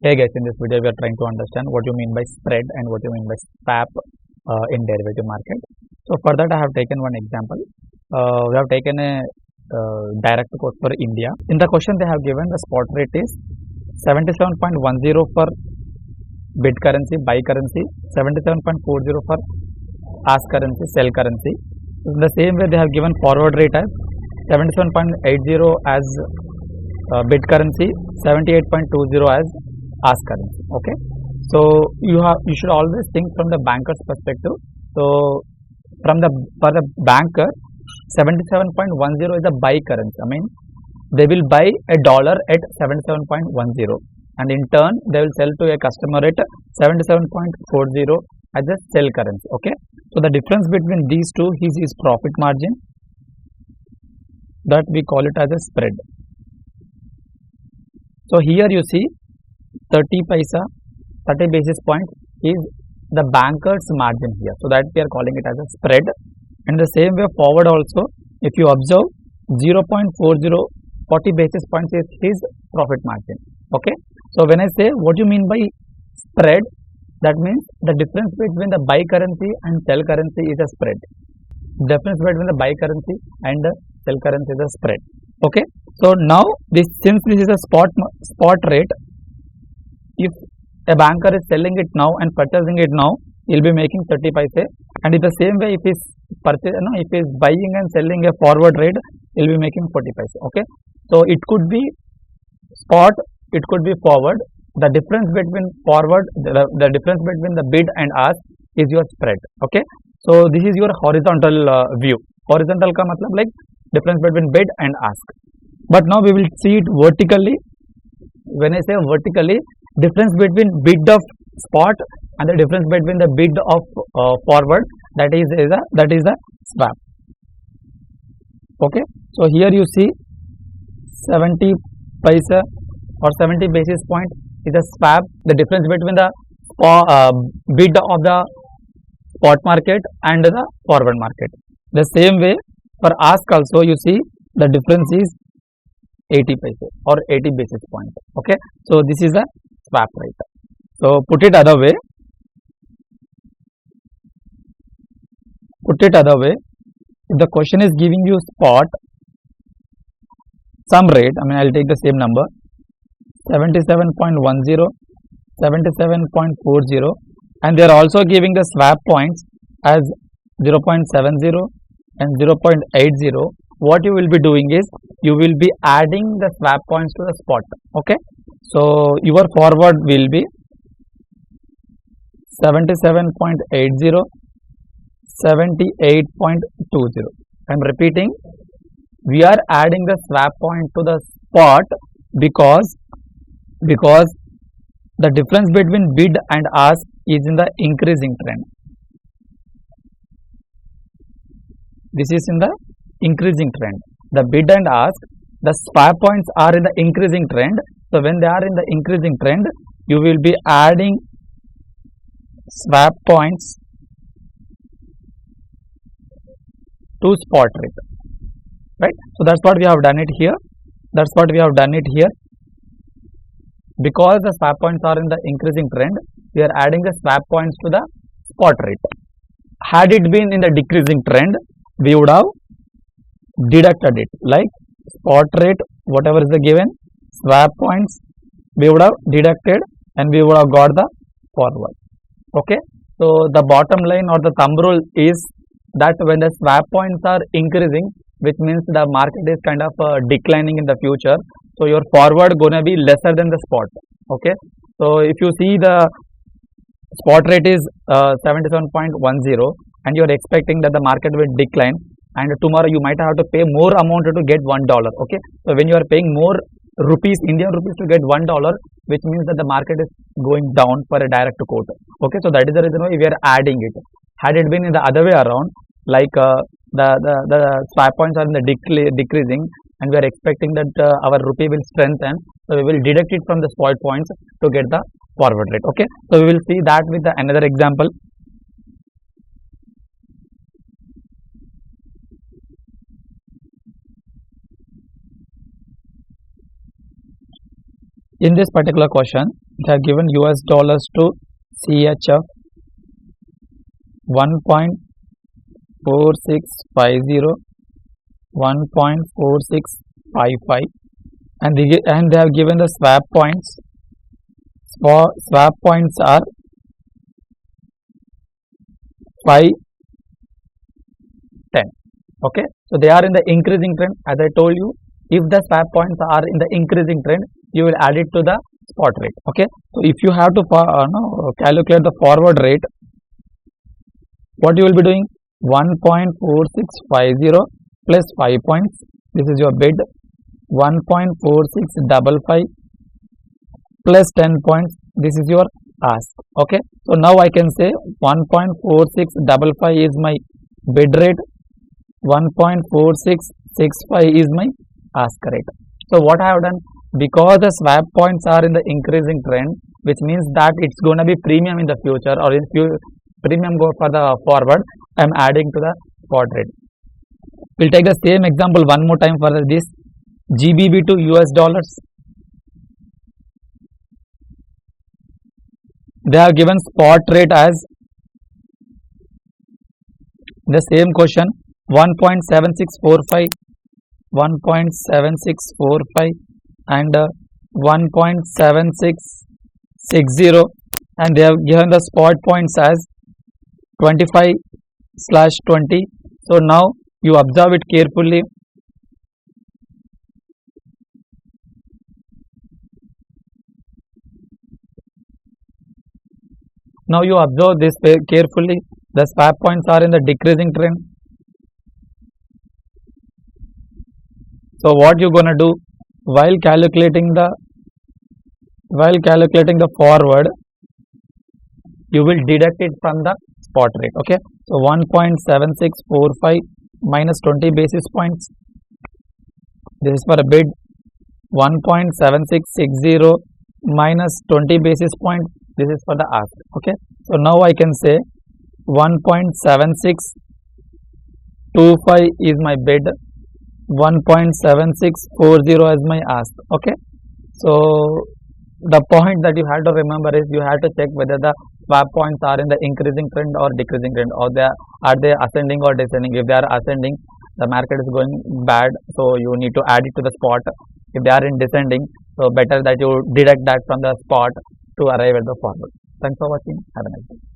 Hey guys, in this video we are trying to understand what you mean by spread and what you mean by swap in derivative market. So for that I have taken one example. We have taken a direct quote for India. In the question they have given the spot rate is 77.10 for bid currency, buy currency, 77.40 for ask currency, sell currency. In the same way they have given forward rate as 77.80 as bid currency, 78.20 as ask currency. Okay, so you should always think from the banker's perspective. So for the banker, 77.10 is a buy currency. I mean, they will buy a dollar at 77.10 and in turn they will sell to a customer at 77.40 as a sell currency. Okay, so the difference between these two is his profit margin, that we call it as a spread. So here you see 30 paisa, 30 basis point is the banker's margin here. So that we are calling it as a spread. And the same way forward also, if you observe 0.40, 40 basis points is his profit margin. Okay. So when I say what you mean by spread, that means the difference between the buy currency and sell currency is a spread. Difference between the buy currency and the sell currency is a spread. Okay. So now since this is a spot rate, if a banker is selling it now and purchasing it now, he will be making 30 paise. And in the same way, if he is buying and selling a forward rate, he will be making 40 paise. Okay, so it could be spot, it could be forward. The difference between forward, the difference between the bid and ask is your spread. Okay, so this is your horizontal view. Horizontal ka matlab like difference between bid and ask. But now we will see it vertically. When I say vertically, difference between bid of spot and the difference between the bid of forward, that is a swap. Okay, so here you see 70 paisa or 70 basis point is a swap. The difference between the bid of the spot market and the forward market. The same way for ask also you see the difference is 80 paise or 80 basis point. Okay, so this is a swap rate. So put it other way, if the question is giving you spot some rate, I mean I'll take the same number 77.10, 77.40 and they are also giving the swap points as 0.70 and 0.80. What you will be doing is you will be adding the swap points to the spot. Okay, so your forward will be 77.80, 78.20. I am repeating, we are adding the swap point to the spot because the difference between bid and ask is in the increasing trend. This is in the increasing trend. The bid and ask, the swap points are in the increasing trend. So when they are in the increasing trend, you will be adding swap points to spot rate, right? So that's what we have done it here. Because the swap points are in the increasing trend, we are adding the swap points to the spot rate. Had it been in the decreasing trend, we would have deducted it, like spot rate, whatever is the given, swap points we would have deducted and we would have got the forward. Okay, so the bottom line or the thumb rule is that when the swap points are increasing, which means the market is kind of declining in the future, so your forward gonna be lesser than the spot. Okay, so if you see the spot rate is 77.10 and you are expecting that the market will decline, and tomorrow you might have to pay more amount to get $1. Okay, so when you are paying more rupees, Indian rupees, to get $1, which means that the market is going down for a direct quote. Okay, so that is the reason why we are adding it. Had it been in the other way around, like the swap points are in the decreasing and we are expecting that our rupee will strengthen, so we will deduct it from the spot points to get the forward rate. Okay, so we will see that with another example. In this particular question, they have given US dollars to CHF 1.4650, 1.4655, and they have given the swap points. Swap points are 5, 10. Okay, so they are in the increasing trend. As I told you, if the swap points are in the increasing trend, you will add it to the spot rate. Okay, so if you have to calculate the forward rate, what you will be doing? 1.4650 plus 5 points, this is your bid. 1.4655 plus 10 points, this is your ask. Okay, so now I can say 1.4655 is my bid rate, 1.4665 is my ask rate. So what I have done, because the swap points are in the increasing trend, which means that it's going to be premium in the future, or in premium go for the forward, I am adding to the spot rate. We'll take the same example one more time for this GBP to US dollars. They have given spot rate as the same question 1.7645, 1.7645 and 1.7660, and they have given the spot points as 25/20. So now you observe it carefully. Now you observe this carefully. The swap points are in the decreasing trend. So what you gonna do while calculating the forward, you will deduct it from the spot rate. Okay, so 1.7645 minus 20 basis points, this is for a bid. 1.7660 minus 20 basis points, this is for the ask. Okay, so now I can say 1.7625 is my bid, 1.7640 is my ask. Okay, so the point that you have to remember is you have to check whether the swap points are in the increasing trend or decreasing trend, or are they ascending or descending. If they are ascending, the market is going bad, so you need to add it to the spot. If they are in descending, so better that you deduct that from the spot to arrive at the forward. Thanks for watching. Have a nice day.